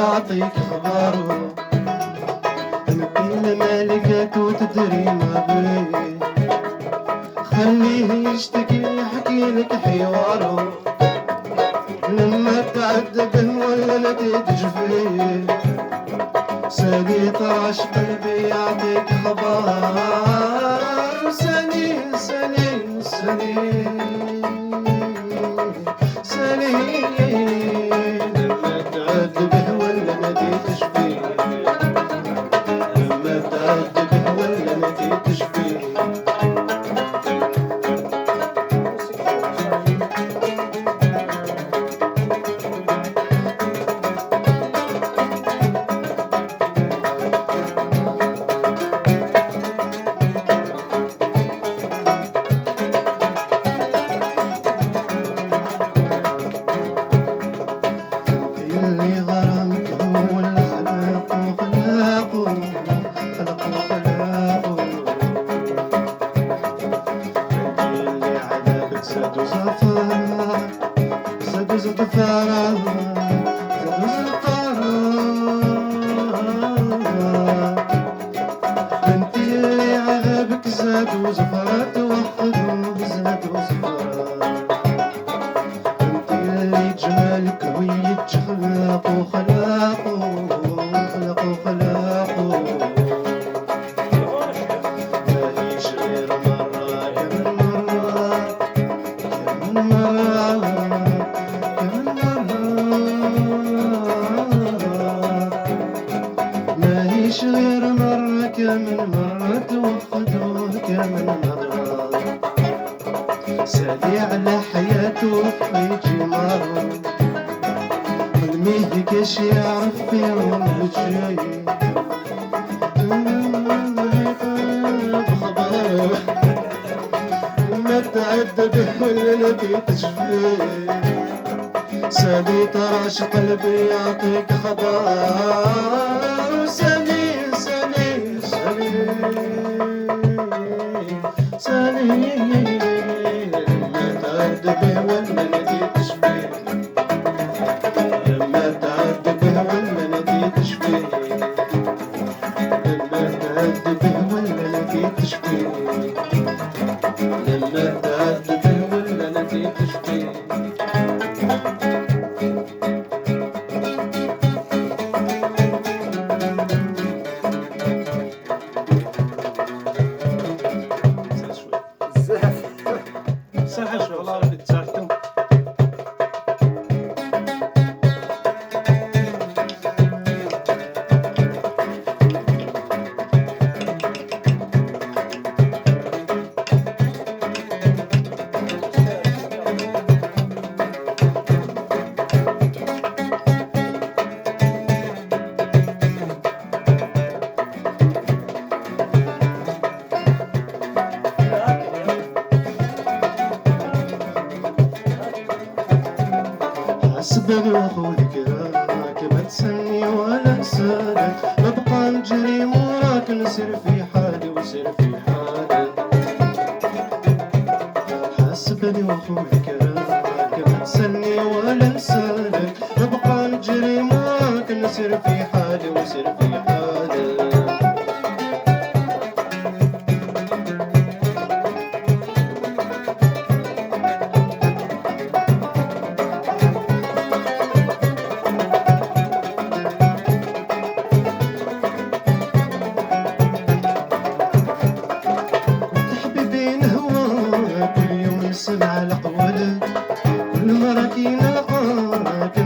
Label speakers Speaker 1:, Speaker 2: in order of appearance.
Speaker 1: يعطيك خبره، انت ما لقاك وتدري ما بيه، خليه يشتكي يحكي لك حواره، لما تعذب ولا نتيجة فيه، سالي طرش قلبي يعطيك خبر، سالي سالي سالي سالي، لما تعذب ولا نتيجة فيه، لما تعذب ولا نتيجة فيه. اللي غرامك هو اللي خلقه خلقه خلقه، اللي عذابك زاد وزفر زاد وزفر زاد وزفر، انت اللي عذابك زاد وزفر توحد زاد وزفر، اللي جمالك ويك خلاقو خلاقو خلاقو خلاقو، ماهيش غير مرة كمان مرة كمان مرة كمان مرة، ماهيش غير مرة كمان مرة توحدو كمان مرة، سالي على حياته ويجي مرة، والميه كاش يعرف فيهم الجاي بخبره، ما تعدد ولا نتيجة فيه، سالي طرش قلبي يعطيك خبر، سالي سالي سالي سالي، لما تعذب ولا نتيجة فيه، لما تعذب ولا نتيجة فيه، لما تعذب ولا نتيجة فيه، لما تعذب ولا نتيجة فيه. سهل شوي والله بدك تساعدكم. حسبني وخولك راك ما تسني ولا انسالك، نبقى نجري وراك نسير في حالي وسير في حالي، حسبني وخولك راك ما تسني ولا انسالك، نبقى نجري وراك نسير في حالي وسير في حالي. نسمع الأقوال كل مرة كي نلقاك